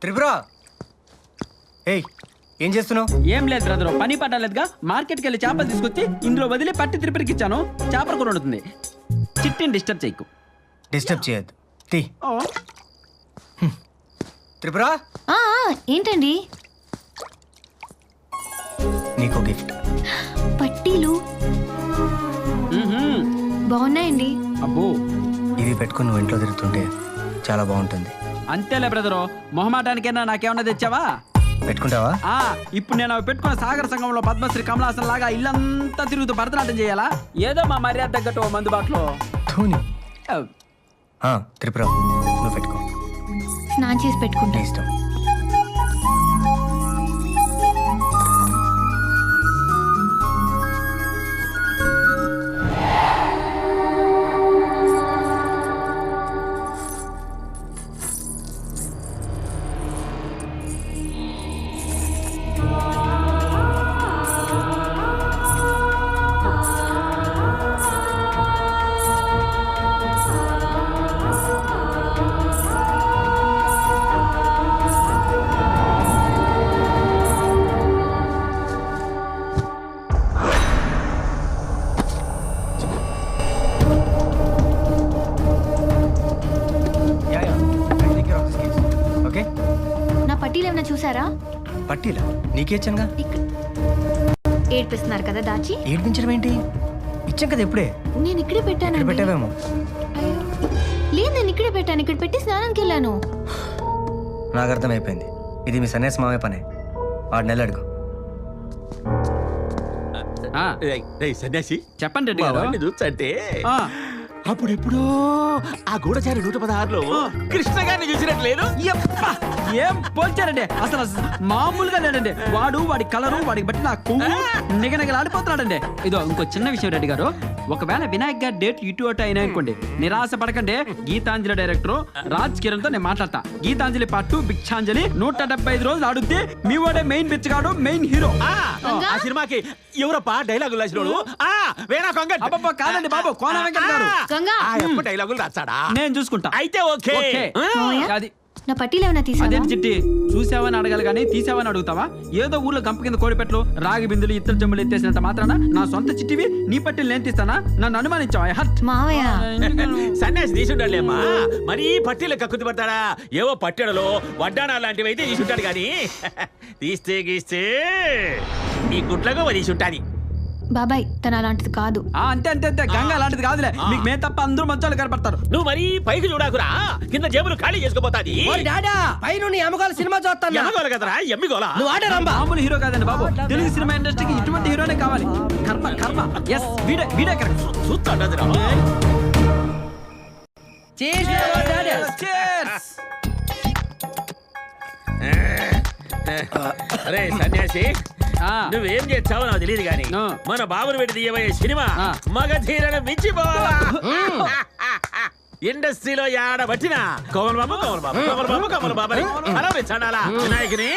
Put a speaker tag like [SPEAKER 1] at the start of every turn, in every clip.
[SPEAKER 1] త్రిపుర ఏయ్ ఏం చేస్తున్నావు?
[SPEAKER 2] ఏం లేదు బ్రదర్, పని పట్టలేదుగా. మార్కెట్కి వెళ్ళి చేపలు తీసుకొచ్చి ఇందులో వదిలి పట్టి త్రిపురకి ఇచ్చాను. చేపలు కూడా వండుతుంది. చిట్టిని డిస్టర్బ్ చేయకు.
[SPEAKER 1] డిస్టర్బ్ చేయొద్దు. తీ. త్రిపుర
[SPEAKER 3] ఏంటండి?
[SPEAKER 1] నీకు గిఫ్ట్.
[SPEAKER 3] పట్టీలు బాగున్నాయండి.
[SPEAKER 2] అబ్బో,
[SPEAKER 1] ఇవి పెట్టుకుని నువ్వు ఇంట్లో తిరుగుతుంటే చాలా బాగుంటుంది.
[SPEAKER 2] అంతేలే బ్రదరు, మొహమాటానికైనా నాకేమన్నా తెచ్చావా?
[SPEAKER 1] పెట్టుకుంటావా?
[SPEAKER 2] ఇప్పుడు నేను అవి పెట్టుకున్న సాగర సంఘంలో పద్మశ్రీ కమలాసన్ లాగా ఇల్లంతా తిరుగుతూ భరతనాట్యం చేయాలా? ఏదో మా మర్యాద తగ్గట్టు మందుబాటులో.
[SPEAKER 1] త్రిపుర నువ్వు పెట్టుకో.
[SPEAKER 3] స్నానం చేసి పెట్టుకుంటా.
[SPEAKER 1] నీ ఇష్టం.
[SPEAKER 3] పట్టీలు ఏమైనా చూసారా?
[SPEAKER 1] పట్టీలా? నీకేచ్చంగా.
[SPEAKER 3] ఏడ్పిస్తున్నారు కదా దాచి.
[SPEAKER 1] ఏడ్పించడం ఏంటి? ఇచ్చాం కదా ఇప్పుడే.
[SPEAKER 3] నేను ఇక్కడే పెట్టాను.
[SPEAKER 1] పెట్టావేమో.
[SPEAKER 3] లేదు, నేను ఇక్కడే పెట్టాను. ఇక్కడ పెట్టి స్నానానికి వెళ్ళాను.
[SPEAKER 1] నాకు అర్థమైపోయింది. ఇది మీ సన్యాసి మావే పనే. 6 నెలలు అడుగు.
[SPEAKER 4] సన్యాసి
[SPEAKER 2] చెప్పండి రెడ్డి గారు.
[SPEAKER 4] చూసంటే అప్పుడెప్పుడో ఆ గూఢచారి 116లో కృష్ణ గారిని చూసినట్లేదు.
[SPEAKER 2] ఏం పోల్చారండి, అసలు మామూలుగా లేడండి. వాడి కలరు వాడికి బట్టి నా కొవ్వు నిగనగలాడిపోతున్నాడండి. ఇదో ఇంకో చిన్న విషయం రెడ్డి గారు, ఒకవేళ వినాయక్ గారి డేట్ ఇటు అటు అయినా అనుకోండి, నిరాశ పడకండి. గీతాంజలి డైరెక్టర్ రాజ్ కిరణ్ తో నేను మాట్లాడతా. గీతాంజలి పార్ట్ 2 భిక్షాంజలి 175 రోజులు ఆడుద్ది. మీ వాడే మెయిన్ బిచ్చగాడు, మెయిన్ హీరో.
[SPEAKER 4] ఆ సినిమాకి ఎవరప్ప డైలాగులు రాసినోడు?
[SPEAKER 2] కాదండి బాబు, కోన వెంకట్ గారు.
[SPEAKER 4] డైలాగులు రాస్తాడా?
[SPEAKER 2] నేను చూసుకుంటా.
[SPEAKER 4] అయితే ఓకే.
[SPEAKER 2] అది
[SPEAKER 3] నా పట్టీలు ఏమైనా తీసావా?
[SPEAKER 2] అదేంటి చిట్టి, చూసావని అడగాలి కానీ తీసావని అడుగుతావా? ఏదో ఊర్లో గంప కింద కోడిపెట్లు రాగి బిందులు ఇత్తడి జమ్ములు ఎత్తేసినంత మాత్రాన నా సొంత చిట్టివి నీ పట్టీలు నేను తీస్తానా? నన్ను అనుమానించావా?
[SPEAKER 3] మావయ్య
[SPEAKER 4] సన్యాసి తీసుంటాడులేమ్మా, మరీ పట్టీలు కక్కుతు పడతాడా? ఏవో పట్టెడలో వడ్డానా లాంటివి అయితే తీసుంటాడు కానీ తీస్తే గీస్తే నీ గుట్లగా తీసుంటాది.
[SPEAKER 3] బాబాయ్ తన అలాంటిది కాదు.
[SPEAKER 2] అంతే అంతే అంతే, గంగ అలాంటిది కాదులే. మీకు మే తప్ప అందరూ మంచాలు కనపడతారు.
[SPEAKER 4] నువ్వు మరీ పైకి చూడాకురా, కింద జేబులు ఖాళీ చేసుకోపోతాది.
[SPEAKER 2] సినిమా చూస్తాను.
[SPEAKER 4] ఎమ్మగోలు కదరా, ఎమ్మిగోలా?
[SPEAKER 2] మామూలు హీరో కాదండి బాబు, తెలుగు సినిమా ఇండస్ట్రీకి ఇటువంటి హీరోనే కావాలి. కర్మ కర్మ. ఎస్, వీడే కరెక్ట్.
[SPEAKER 4] చూస్తాడు. అరే సన్యాసి, నువ్వేం చేస్తావో నాకు తెలియదు కానీ మన బాబుని పెట్టి తీయబోయే సినిమా మగధీరను మించిపోవాలా? ఇండస్ట్రీలో ఆడబట్టిన కమల్ బాబు అలా పెంచాడాలా వినాయకుని?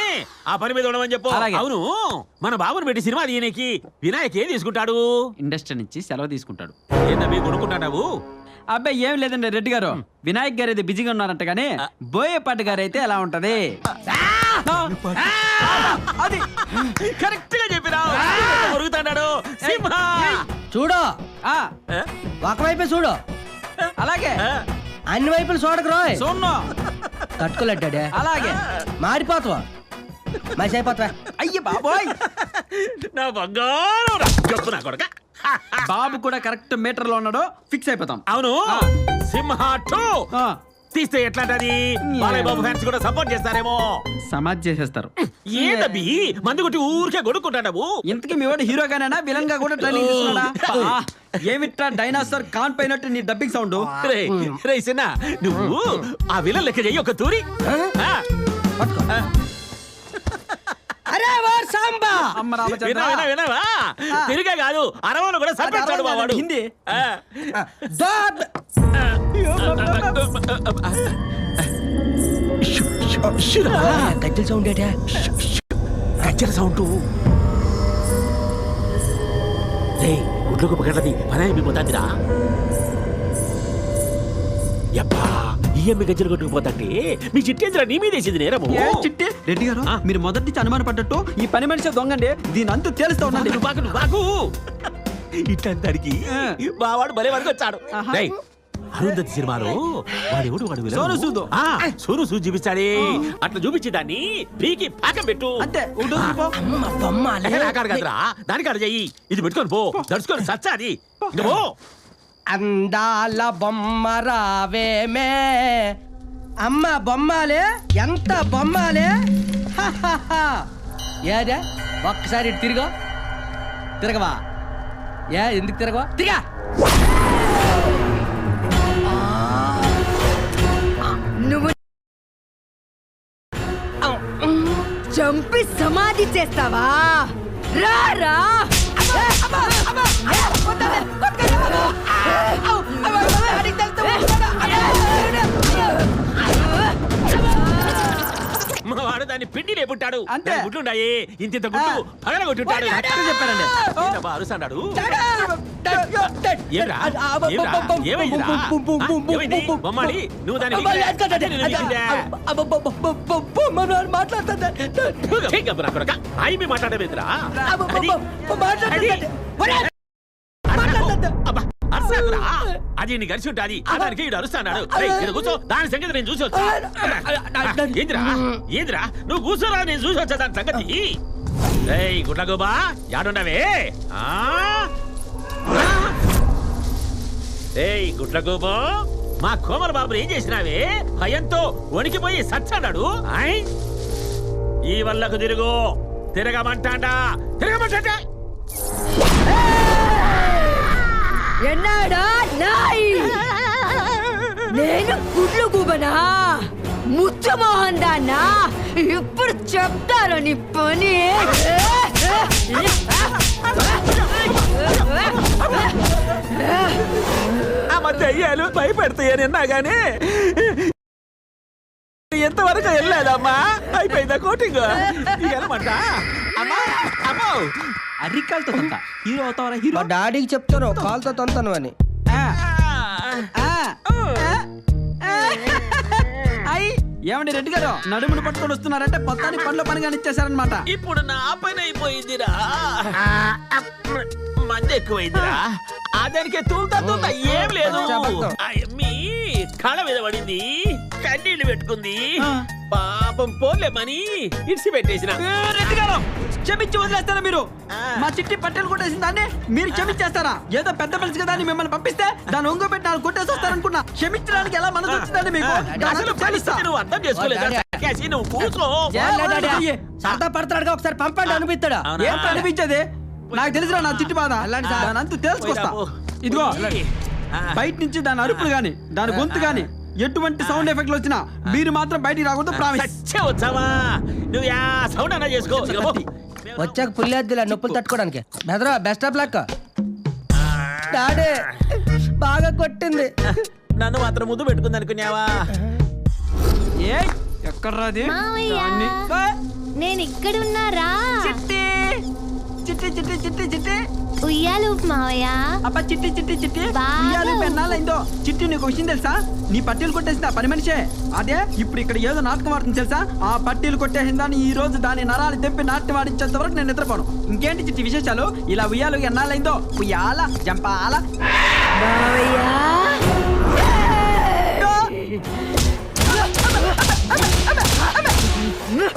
[SPEAKER 4] ఆ పని మీద ఉండమని చెప్పు. అవును, మన బాబుని పెట్టి సినిమా దీనికి వినాయక్ ఏం తీసుకుంటాడు?
[SPEAKER 2] ఇండస్ట్రీ నుంచి సెలవు తీసుకుంటాడు.
[SPEAKER 4] ఏంటవి కొనుక్కుంటావు?
[SPEAKER 2] అబ్బాయి ఏం లేదండి రెడ్డి గారు, వినాయక్ గారు అయితే బిజీగా ఉన్నారంట కానీ బోయేపాటి గారు అయితే ఎలా ఉంటది?
[SPEAKER 4] అది కరెక్ట్ గా చెప్పినా మురుగుతాడు. సింహ
[SPEAKER 5] చూడు, ఒకవైపే చూడు,
[SPEAKER 2] అలాగే
[SPEAKER 5] అన్ని వైపులు చూడకు రోయ్.
[SPEAKER 2] చూడను,
[SPEAKER 5] తట్టుకోలేడ్డాడే.
[SPEAKER 2] అలాగే
[SPEAKER 5] మాడిపోతావా, మసి అయిపోతావా?
[SPEAKER 2] అయ్య బాబోయ్,
[SPEAKER 4] నా బంగారం చెప్పు నా కొడక.
[SPEAKER 2] బాబు కూడా కరెక్ట్ మీటర్ లో ఉన్నాడు, ఫిక్స్ అయిపోతాం.
[SPEAKER 4] అవును, సింహ 2 తీస్తే ఎట్లాంటది? బాలయ్య బాబు ఫ్యాన్స్ కూడా సపోర్ట్ చేస్తారేమో.
[SPEAKER 2] సమాజ్ చేసేస్తారు.
[SPEAKER 4] ఏంటబ్బి మందు కొట్టి ఊరికే కొడుకుంటావు?
[SPEAKER 2] ఇంతకీ మీ వాడు హీరోగానేనా విలన్ గా కూడా ట్రైనింగ్ తీసుకున్నాడా? ఏమిట్రా డైనాసర్ కాన్ పైనట్టు నీ డబ్బింగ్ సౌండ్?
[SPEAKER 4] రే సిన్న, నువ్వు ఆ విలన్ లెక్క చెయ్యి ఒక తూరి.
[SPEAKER 5] అరే వార్ సాంబా,
[SPEAKER 4] వినవా? తిరిగే కాదు, అరవను కూడా సరిపెట్టాడు వాడు.
[SPEAKER 2] హిందీ
[SPEAKER 5] గజ్జల సౌండ్ ఏటా?
[SPEAKER 4] గజ్జల సౌండ్. గుడ్లకు పగలది పని అయిపోతాదిరా. యబ్బా ఈఎంఐ గజ్జలు కొట్టుకుపోతాంటే మీ చిట్టేంద్ర నీ మీదేసింది నేరము
[SPEAKER 2] ఏ చిట్టి రెడ్డి గారు మీరు మొదటి నుంచి అనుమాన పడ్డట్టు ఈ పని మనిషి దొంగండి దీని అంతు తేలుస్తా ఉండండి
[SPEAKER 4] బాగు ఇట్లందరికి బావాడు భలే వరకు వచ్చాడు
[SPEAKER 2] ఆహా.
[SPEAKER 4] రేయ్, అరుంధతి సినిమాలో వాడు విలన్.
[SPEAKER 2] సోను సూదు.
[SPEAKER 4] సోను సూద్ చూపిస్తాడే అట్లా చూపించి దాన్ని పీకి పాకం పెట్టు
[SPEAKER 2] అంతే పో.
[SPEAKER 5] అమ్మ బొమ్మాలి
[SPEAKER 4] నాకాడు కదరా దానికాడ చెయ్యి ఇది పెట్టుకొని పో దడుచుకొని సచ్చాది పో
[SPEAKER 5] అందాల బొమ్మ రావేమే అమ్మ బొమ్మాలే ఎంత బొమ్మాలే ఏదే ఒక్కసారి ఇటు తిరగవా ఎందుకు తిరగవా తిరిగా
[SPEAKER 6] నువ్వు చంపి సమాధి చేస్తావా రా రా
[SPEAKER 4] మా వాడు దాన్ని పిండి లేపుంటాడు
[SPEAKER 2] అంతే.
[SPEAKER 4] దాని గుడ్లుండాయి ఇంత గుడ్లు పగల కొట్టుంటాడు
[SPEAKER 2] కరెక్ట్గా చెప్పారండి
[SPEAKER 4] ఏంటబ్బా అరుస్తాడు ఏమిరా? ఏమిరా? ఏమైందిరా? ఏమైంది? బొమ్మాలి, నువ్వు దాన్ని మాట్లాడమేంద్రా అది నీ కలిసి ఉంటాది దానికి ఈడు అరుస్తాడు కూర్చో దాని సంగతి నేను చూసి వచ్చా ఏందిరా ఏందిరా నువ్వు కూర్చోరా నేను చూసి వచ్చా దాని సంగతి ఏయ్ గుడ్లగోబా యాడుండవే ఏయ్ గుడ్లగోబో మా కోమల బాబుని ఏం చేసినావే భయంతో వణికిపోయి సచ్చాడాడు ఈ వల్లకు తిరగమంటాడా
[SPEAKER 6] ఎన్నాడా నాయ్ నేను గుడ్లు గుబనా ముచ్చమోహన్ దాన్నా ఇప్పుడు చెప్తాను నీ పని
[SPEAKER 4] ఆ మధ్య అయ్యాలు భయపెడతాయని అన్నాగానే ఎంతవరకు వెళ్ళలేదమ్మా అయిపోయిందా కోటింగ్ వెళ్ళమంట అమ్మా అమ్మో
[SPEAKER 2] అరికాలతో తంత హీరో అవుతావరా హీరో
[SPEAKER 5] మా డాడీకి చెప్తాను కాల్తో తంతాను అని
[SPEAKER 2] ఏమండి రెడ్డి గారు నడుమును పట్టుకొని వస్తున్నారంటే మొత్తాన్ని పనిలో పని కానిచ్చేసారనమాట
[SPEAKER 4] ఇప్పుడు నా పని అయిపోయిందిరా మంది ఎక్కువైందిరా దానికి తూలుతా ఏం లేదు మీ కళ మీద పడింది కన్నీళ్లు పెట్టుకుంది పాపం పోలేమని ఇడిసి పెట్టేసిన
[SPEAKER 2] రెడ్డి గారు క్షమించి వదిలేస్తారా మీరు మా చిట్టి పట్టెలు కొట్టేసిన దాన్ని మీరు క్షమించేస్తారా ఏదో పెద్ద మనిషి కదా అని మిమ్మల్ని పంపిస్తే దాన్ని ఒంగో పెట్టి నాలుగు కొట్టేసి వస్తారనుకున్నా క్షమించడానికి ఎలా మనసు వచ్చిందండి మీకు
[SPEAKER 4] అసలు పరిస్థితి నువ్వు అర్థం చేసుకోలేదు నువ్వు కూర్చో
[SPEAKER 5] సరదా పడతాడుగా ఒకసారి పంపండి అనిపిస్తాడా
[SPEAKER 2] ఏం అనిపించేది నాకు తెలుసురా నా చిట్టి బాధ దాని అంతా తెలుసుకొస్తా ఇదిగో బయట నుంచి దాని అరుపులు గాని దాని గొంతు గాని ఎటువంటి సౌండ్ ఎఫెక్ట్లు వచ్చినా మీరు మాత్రం బయటికి రాకూడదు ప్రామిస్
[SPEAKER 4] వచ్చావా నువ్వు యా సౌండ్ అన్నా చేసుకో
[SPEAKER 5] వచ్చాక పుల్లేద్దులే నొప్పులు తట్టుకోవడానికి బెదరా బెస్ట్ ఆఫ్ లక్ డాడీ బాగా కొట్టింది
[SPEAKER 4] నన్ను మాత్రం ముందు పెట్టుకుంది అనుకున్నావా
[SPEAKER 2] ఏ ఎక్కడ్రాది
[SPEAKER 3] మావయ్య నేను ఇక్కడ ఉన్నారా
[SPEAKER 2] చిట్టి చిట్టి చిట్టి చిట్టి చిట్టి
[SPEAKER 3] ఉయ్యాలు మావయ్య
[SPEAKER 2] అబ్బా చిట్టి చిట్టి చిట్టి
[SPEAKER 3] బాగా.
[SPEAKER 2] ఉయ్యాలు పెన్నాలైందో చిట్టి నీకు విషయం తెలుసా నీ పట్టీలు కొట్టేసింది ఆ పని మనిషే అదే ఇప్పుడు ఇక్కడ ఏదో నాటకం ఆడుతుంది తెలుసా ఆ పట్టీలు కొట్టేసిందని ఈ రోజు దాని నరాలు తెప్పి నాట్యం ఆడించేంత వరకు నేను నిద్రపోను ఇంకేంటి చిట్టి విశేషాలు ఇలా ఉయ్యాలు ఎన్నాలైందో ఉయ్యాల జంపాల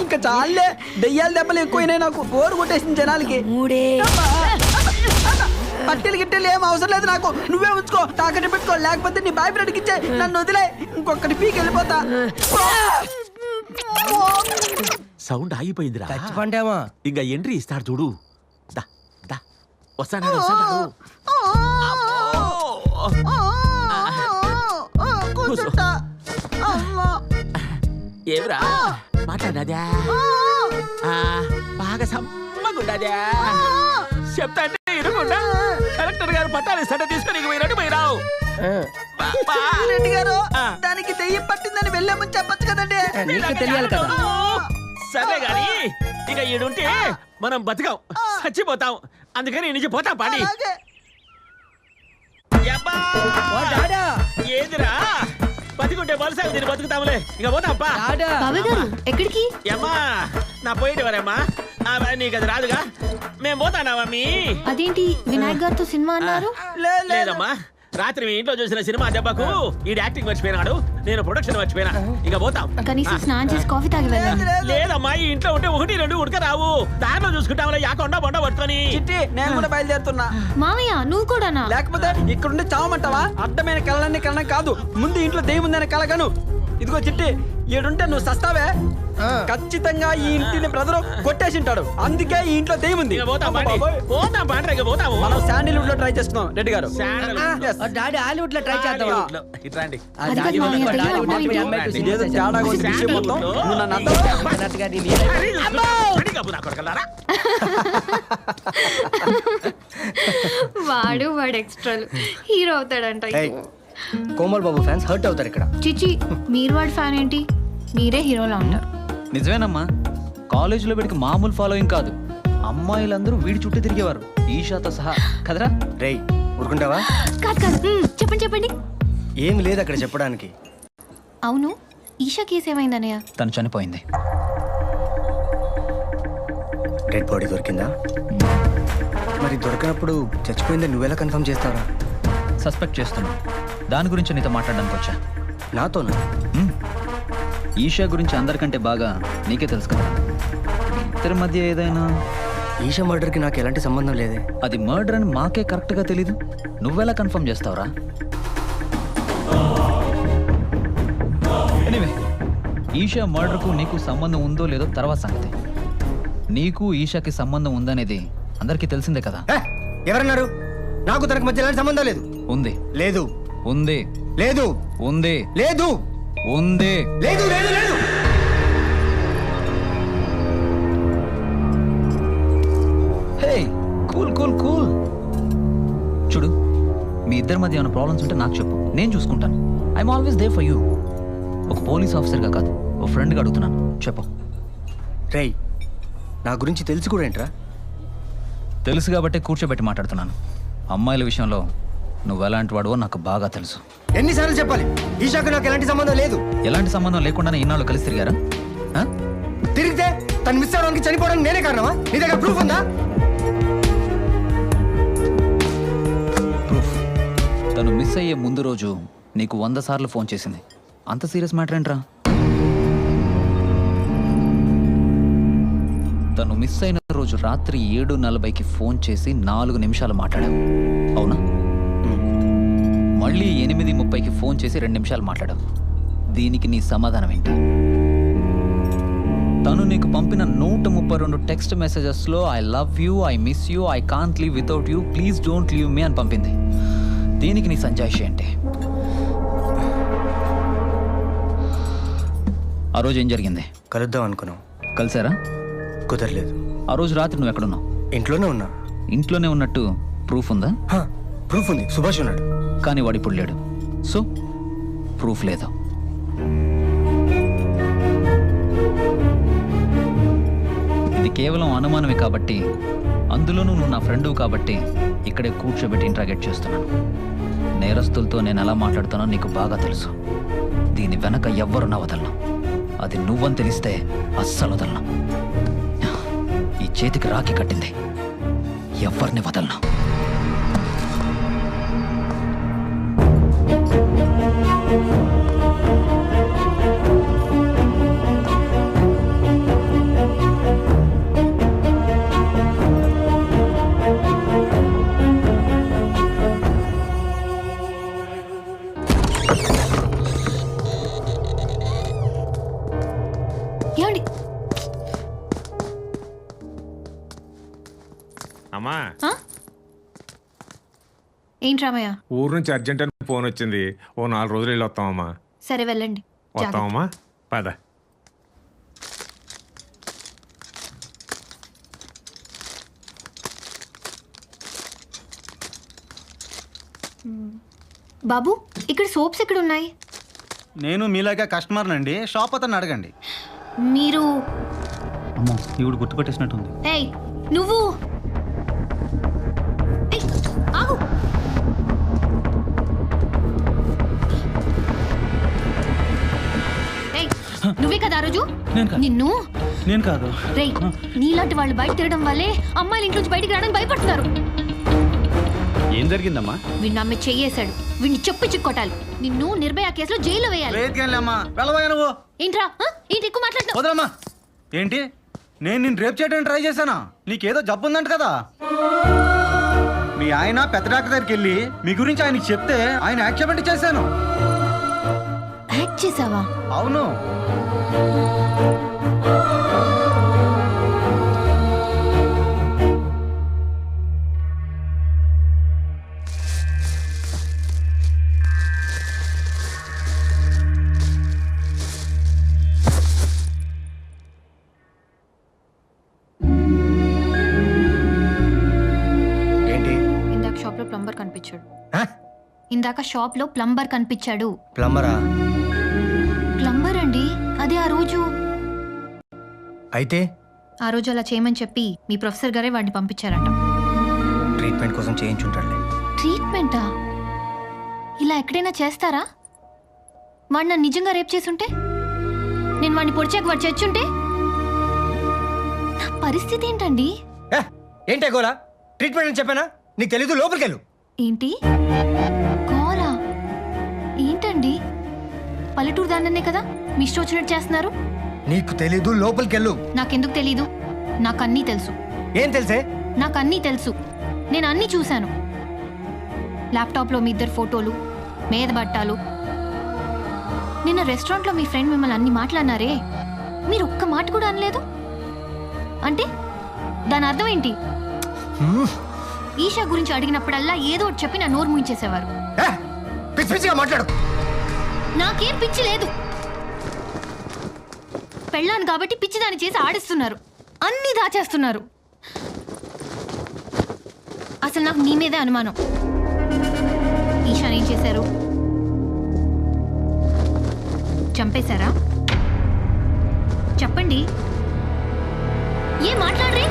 [SPEAKER 2] ఇంకా చాలే దెయ్యాల దెబ్బలు ఎక్కువైనాయి నాకు బోరు కొట్టేసింది జనాలకి
[SPEAKER 6] మూడే
[SPEAKER 2] పట్టెలు గిట్టెలు ఏం అవసరం లేదు నాకు నువ్వే ఉంచుకో తాకట్టు పెట్టుకో లేకపోతే నీ బాయ్ ఫ్రెండ్కి ఇచ్చే నన్ను వదిలే ఇంకొకటి పీకి వెళ్ళిపోతా
[SPEAKER 4] సౌండ్ ఆగిపోయిందిరా
[SPEAKER 5] చచ్చిపోండేమో
[SPEAKER 4] ఇంకా ఎంట్రీ ఇస్తాడు చూడు దా దా వస్తాడు ఏమిరా మాట్లాడదా బాగా సమ్మగుండదా చెప్తా అంటే ఇరుకుండా కలెక్టర్ గారు పట్టాలి సట తీసుకొని పోయినట్టు పోయిరావు
[SPEAKER 2] రెడ్డి గారు దానికి దెయ్యం పట్టిందని వెళ్ళామని చెప్పొచ్చు కదండి
[SPEAKER 5] నీకు తెలియాలి కదా
[SPEAKER 4] సరే గాని ఇక ఈడుంటే మనం బతకాం చచ్చిపోతాం అందుకని నుంచి పోతాం పాడి
[SPEAKER 5] ఓ డాడా
[SPEAKER 4] ఏదిరా బతికుంటే ఉంటే బలసాలు తిని బతుకుతాములే. ఇక పోతాప్పా.
[SPEAKER 3] బాబాయ్ గారు ఎక్కడికి?
[SPEAKER 4] ఏమ్మా నా పోయేటివారేమ్మా నీకు అది రాదుగా. మేము పోతానా మమ్మీ?
[SPEAKER 3] అదేంటి వినాయక్ గారితో సినిమా అన్నారు?
[SPEAKER 4] లేదమ్మా, రాత్రి మీ ఇంట్లో చూసిన సినిమా దెబ్బకు ఈ యాక్టింగ్ మర్చిపోయినాడు, నేను ప్రొడక్షన్ మర్చిపోయినా. ఇక పోతాం.
[SPEAKER 3] కనీసం స్నానం చేసి కాఫీ తాగి వెళ్ళండి.
[SPEAKER 4] లేదమ్మా, ఈ ఇంట్లో ఉంటే 1, 2 ఉడక రావు. దారిలో చూసుకుంటాంలే, యాకుండా బొండ పట్టుకొని.
[SPEAKER 2] చిట్టి నేను కూడా బయలుదేరుతున్నా.
[SPEAKER 3] మామయ్య నువ్వు కూడానా?
[SPEAKER 2] లేకపోతే ఇక్కడుండి చావమంటావా? అడ్డమైన కళలన్నీ కలనం కాదు, ముందు ఇంట్లో దెయ్యముందని కలగను. ఇదిగో చిట్టి, ఈడుంటే నువ్వు సస్తావే. ఖచ్చితంగా ఈ ఇంటిని బ్రదరు కొట్టేసింటాడు, అందుకే ఈ ఇంట్లో దెయ్యం ఉంది.
[SPEAKER 4] ఇక పోతాం బండి. పోతాం బండి, ఇక పోతాము.
[SPEAKER 2] మనం శాండిల్వుడ్ లో ట్రై చేస్తున్నాం రెడ్డి గారు.
[SPEAKER 4] Yes.
[SPEAKER 5] డాడీ హాలీవుడ్ లో ట్రై చేద్దాం.
[SPEAKER 4] ఇట్రాండి.
[SPEAKER 3] అది కాదు మామయ్య, దెయ్యం అమ్మాయి
[SPEAKER 2] ఇదేదో తేడాగా ఉంది విషయం మొత్తం. నువ్వు నన్ను అర్థం
[SPEAKER 5] అన్నట్టుగా నీ మీద
[SPEAKER 4] బండి కప్పు నా కొడుకులారా.
[SPEAKER 3] వాడు ఎక్స్ట్రాలు హీరో అవుతాడంట.
[SPEAKER 1] ఏయ్, కోమల్ బాబు ఫ్యాన్స్ హర్ట్ అవుతారు ఇక్కడ.
[SPEAKER 3] చిచి, మీరు వాడి ఫ్యాన్ ఏంటి? మీరే హీరోలా ఉంటారు.
[SPEAKER 7] నిజమేనమ్మా, కాలేజీలో వీడికి మామూలు ఫాలోయింగ్ కాదు. అమ్మాయిలందరూ వీడి చుట్టూ తిరిగేవారు, ఈషాతో సహా. కదరా?
[SPEAKER 1] రేయ్ ఊరుకుంటావా?
[SPEAKER 3] కాదు కాదు, చెప్పండి.
[SPEAKER 1] ఏం లేదు అక్కడ చెప్పడానికి.
[SPEAKER 3] అవును, ఈషా కేసు ఏమైందన్నయ్య?
[SPEAKER 7] తను చనిపోయింది.
[SPEAKER 1] డెడ్ బాడీ దొరికిందా? మరి దొరికినప్పుడు చచ్చిపోయిందని నువ్వెలా కన్ఫర్మ్ చేస్తావా?
[SPEAKER 7] సస్పెక్ట్ చేస్తున్నా, దాని గురించి నీతో మాట్లాడడానికి వచ్చా.
[SPEAKER 1] నాతోనా?
[SPEAKER 7] హ్మ్. ఈషా గురించి అందరికంటే బాగా నీకే తెలుసు కదా. ఇద్దరి మధ్య ఏదైనా
[SPEAKER 1] ఈషా మర్డర్కి నాకు ఎలాంటి సంబంధం లేదే.
[SPEAKER 7] అది మర్డర్ అని మాకే కరెక్ట్గా తెలీదు, నువ్వెలా కన్ఫర్మ్ చేస్తావురా? ఎనీవే, ఈషా మర్డర్కు నీకు సంబంధం ఉందో లేదో తర్వాత సంగతి. నీకు ఈషాకి సంబంధం ఉందనేది అందరికీ తెలిసిందే కదా.
[SPEAKER 1] ఎవరన్నారు? నాకు తనకు మధ్య ఎలాంటి సంబంధం లేదు.
[SPEAKER 7] ఉంది.
[SPEAKER 1] లేదు.
[SPEAKER 7] ఉంది.
[SPEAKER 1] లేదు.
[SPEAKER 7] ఉంది.
[SPEAKER 1] లేదు.
[SPEAKER 7] ఉంది.
[SPEAKER 1] లేదు. లేదు. లేదు.
[SPEAKER 7] హే, కూల్ కూల్ కూల్. చూడు, మీ ఇద్దరి మధ్య ఏమైనా ప్రాబ్లమ్స్ ఉంటే నాకు చెప్పు, నేను చూసుకుంటాను. I'm always there for you. ఒక పోలీస్ ఆఫీసర్గా కాదు, ఒక ఫ్రెండ్గా అడుగుతున్నాను, చెప్పు.
[SPEAKER 1] రేయ్, నా గురించి తెలుసు కూడా ఏంట్రా?
[SPEAKER 7] తెలుసు కాబట్టి కూర్చోబెట్టి మాట్లాడుతున్నాను. అమ్మాయిల విషయంలో నువ్వు ఎలాంటి వాడువో నాకు బాగా తెలుసు.
[SPEAKER 1] ఎన్నిసార్లు చెప్పాలి? ఈషాకు నాకు ఎలాంటి సంబంధం లేదు.
[SPEAKER 7] ఎలాంటి సంబంధం లేకుండానే ఇన్నాళ్ళు కలిసి తిరిగారా? ఆ?
[SPEAKER 1] తిరిగితే తను మిస్ అవడానికి చనిపోవడానికి నేనే కారణమా? నీ దగ్గర ప్రూఫ్ ఉందా?
[SPEAKER 7] ప్రూఫ్. తను మిస్ అయ్యే ముందు రోజు నీకు 100 సార్లు ఫోన్ చేసింది. అంత సీరియస్ మ్యాటర్ ఏంట్రా? తను మిస్ అయిన రోజు రాత్రి 7:40కి ఫోన్ చేసి 4 నిమిషాలు మాట్లాడావు, అవునా? మళ్ళీ 8:30కి ఫోన్ చేసి 2 నిమిషాలు మాట్లాడావు. దీనికి నీ సమాధానం ఏంటి? తను నీకు పంపిన 132 టెక్స్ట్ మెసేజెస్లో I love you, I miss you, I can't leave without you, please don't leave me అని పంపింది. దీనికి నీ సంజాయిషి ఏంటి? ఆ రోజు ఏం జరిగింది?
[SPEAKER 1] కలుద్దాం అనుకున్నాం,
[SPEAKER 7] కలిసారా?
[SPEAKER 1] కుదరలేదు.
[SPEAKER 7] ఆ రోజు రాత్రి నువ్వు ఎక్కడున్నావు?
[SPEAKER 1] ఇంట్లోనే ఉన్నా.
[SPEAKER 7] ఇంట్లోనే ఉన్నట్టు ప్రూఫ్ ఉందా?
[SPEAKER 1] ప్రూఫ్ ఉంది, సుభాష్ ఉన్నాడు.
[SPEAKER 7] కానీ వాడు ఇప్పుడు లేడు, సో ప్రూఫ్ లేదు. ఇది కేవలం అనుమానమే కాబట్టి, అందులోనూ నువ్వు నా ఫ్రెండు కాబట్టి ఇక్కడే కూర్చోబెట్టి ఇంట్రాగేట్ చేస్తున్నాను. నేరస్తులతో నేను ఎలా మాట్లాడుతానో నీకు బాగా తెలుసు. దీని వెనక ఎవ్వరున్నా వదలను, అది నువ్వని తెలిస్తే అస్సలు వదలను. ఈ చేతికి రాఖీ కట్టింది, ఎవరిని వదలను.
[SPEAKER 3] ఏమండి?
[SPEAKER 8] అమ్మా,
[SPEAKER 3] ఆ? ఏంటి రామయ్య?
[SPEAKER 8] ఊరు నుంచి అర్జెంట్ అని ఫోన్ వచ్చింది. ఓ 4 రోజులు వెళ్ళి వస్తామమ్మా.
[SPEAKER 3] సరే వెళ్ళండి.
[SPEAKER 8] వస్తామమ్మా, పద.
[SPEAKER 3] బాబు, ఇక్కడ సోప్స్ ఎక్కడ ఉన్నాయి?
[SPEAKER 9] నేను మీలాగా కస్టమర్ నండి, షాప్ అతను అడగండి.
[SPEAKER 3] మీరు
[SPEAKER 9] అమ్మో, ఈవిడ గుర్తుపెట్టేసినట్టుంది.
[SPEAKER 3] ఏయ్ నువ్వు ఏయ్, ఆగు. ఆ రోజు
[SPEAKER 9] నేను కాదు.
[SPEAKER 3] నిన్ను
[SPEAKER 9] నేను కాదు.
[SPEAKER 3] రేయ్ నీలాంటి వాళ్ళు బయట తిరగడం వల్లే అమ్మాయిలు ఇంట్లో నుంచి బయటికి రావడానికి భయపడుతున్నారు.
[SPEAKER 1] ఏం జరిగిందమ్మా?
[SPEAKER 3] వీడిని అమ్మాయి చెయ్యేశాడు. వీడిని చెప్పి చిక్కొట్టాలి. నిన్ను నిర్భయ కేసులో జైల్లో వేయాలి.
[SPEAKER 9] లేదుకేళ్ళమ్మా వెళ్ళవయ్యా నువ్వు.
[SPEAKER 3] ఏంట్రా ఏంటి ఎక్కువ మాట్లాడుతున్నావు?
[SPEAKER 9] వదలమ్మా. ఏంటి నేను నిన్ను రేప్ చేయడానికి ట్రై చేశానా? నీకేదో జబ్బు ఉందంట కదా. మీ ఆయన పెద్ద డాక్టర్ దగ్గరికి వెళ్ళి మీ గురించి ఆయనకి చెప్తే ఆయన యాక్సిడెంట్ చేశాను.
[SPEAKER 3] యాక్ట్ చేసావా?
[SPEAKER 9] అవును.
[SPEAKER 1] ఏంటి?
[SPEAKER 3] ఇందాక షాప్ లో ప్లంబర్ కనిపించాడు. ఇందాక షాప్ లో ప్లంబర్ కనిపించాడు.
[SPEAKER 1] ప్లంబరా?
[SPEAKER 3] ప్లంబర్ అండి, అదే ఆ రోజు.
[SPEAKER 1] అయితే
[SPEAKER 3] ఆ రోజు అలా చేయమని చెప్పి మీ ప్రొఫెసర్ గారే వాడిని పంపించారంట.
[SPEAKER 1] ట్రీట్మెంట్ కోసం చేయించుంటాడులే.
[SPEAKER 3] ట్రీట్మెంటా? ఇలా ఎక్కడైనా చేస్తారా? వాడు నన్ను నిజంగా రేప్ చేసుంటే, నేను వాడిని పొడిచాక వాడు చచ్చుంటే నా పరిస్థితి ఏంటండి?
[SPEAKER 1] ఏంటే గోలా? ట్రీట్మెంట్ అని చెప్పానా? నీకు తెలీదు, లోపలికి వెళ్ళు.
[SPEAKER 3] ఏంటి కోరా? ఏంటండి పల్లెటూరు దాన్నే కదా మీ ఇష్టం వచ్చినట్టు చేస్తున్నారు.
[SPEAKER 1] నీకు తెలీదు, లోపలికి వెళ్ళు.
[SPEAKER 3] నాకెందుకు తెలీదు? నాకు అన్నీ తెలుసు.
[SPEAKER 1] ఏం తెలుసే?
[SPEAKER 3] నాకు అన్నీ తెలుసు. నేను అన్నీ చూశాను. ల్యాప్టాప్లో మీ ఇద్దరు ఫోటోలు, మీద బట్టాలు. నిన్న రెస్టారెంట్లో మీ ఫ్రెండ్ మిమ్మల్ని అన్ని మాట్లాడినారే, మీరు ఒక్క మాట కూడా అనలేదు. అంటే దాని అర్థం ఏంటి? ఈషా గురించి అడిగినప్పుడల్లా ఏదో ఒకటి చెప్పి నా నోరు ముయించేసేవారు.
[SPEAKER 1] పిచ్చి పిచ్చిగా మాట్లాడు.
[SPEAKER 3] నాకేం పిచ్చి లేదు. పెళ్ళాను కాబట్టి పిచ్చిదాన్ని చేసి ఆడిస్తున్నారు, అన్నీ దాచేస్తున్నారు. అసలు నాకు నీ మీదే అనుమానం. ఈషాని ఏం చేశారు? చంపేశారా? చెప్పండి. ఏం మాట్లాడరే?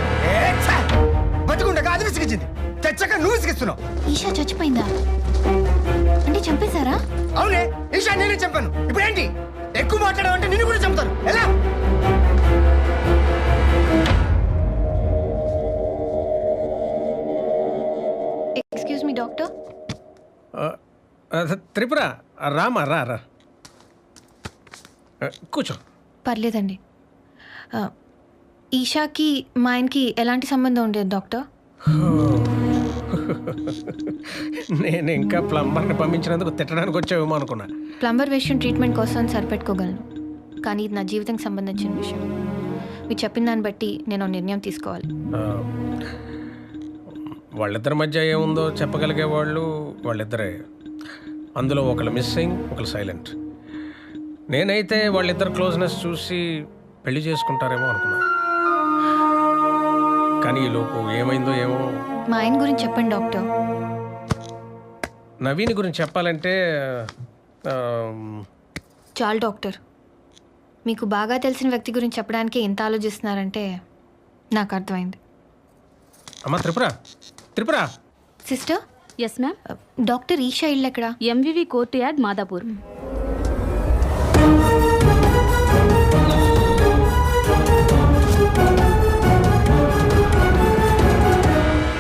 [SPEAKER 1] బతికుండగా అది విసిగించింది, తెచ్చక నువ్వు విసిగిస్తున్నావు.
[SPEAKER 3] ఈషా చచ్చిపోయిందా? అంటే చంపేశారా?
[SPEAKER 1] అవునే, ఈషా నేనే చంపాను. ఇప్పుడు ఏంటి? ఎక్కువ మాట్లాడావంటే నిన్ను కూడా చంపుతారు. ఎలా?
[SPEAKER 3] Excuse me doctor.
[SPEAKER 10] Tripura Rama రా రా కూర్చో.
[SPEAKER 3] పర్లేదండి. ఈషాకి మా ఆయనకి ఎలాంటి సంబంధం ఉండేది డాక్టర్?
[SPEAKER 10] నేను ఇంకా ప్లంబర్ని పంపించినందుకు తిట్టడానికి వచ్చావేమో అనుకున్నా.
[SPEAKER 3] ప్లంబర్ విషయం ట్రీట్మెంట్ కోసం సరిపెట్టుకోగలను, కానీ ఇది నా జీవితానికి సంబంధించిన విషయం. మీరు చెప్పిన దాన్ని బట్టి నేను నిర్ణయం తీసుకోవాలి.
[SPEAKER 10] వాళ్ళిద్దరి మధ్య ఏముందో చెప్పగలిగే వాళ్ళు వాళ్ళిద్దరే. అందులో ఒకళ్ళు మిస్సింగ్, ఒకళ్ళు సైలెంట్. నేనైతే వాళ్ళిద్దరు క్లోజ్నెస్ చూసి పెళ్లి చేసుకుంటారేమో అనుకున్నా, కానీ ఈ లోపు ఏమైందో ఏమో.
[SPEAKER 3] మా ఆయన గురించి చెప్పండి డాక్టర్.
[SPEAKER 10] నవీన్ గురించి చెప్పాలంటే
[SPEAKER 3] చాలు డాక్టర్. మీకు బాగా తెలిసిన వ్యక్తి గురించి చెప్పడానికి ఎంత ఆలోచిస్తున్నారంటే నాకు అర్థమైంది.
[SPEAKER 10] అమ్మా Tripura, Tripura.
[SPEAKER 3] Sister.
[SPEAKER 11] Yes ma'am.
[SPEAKER 3] Doctor Esha ఇల్లు ఎక్కడ?
[SPEAKER 11] MVV courtyard Madhapur.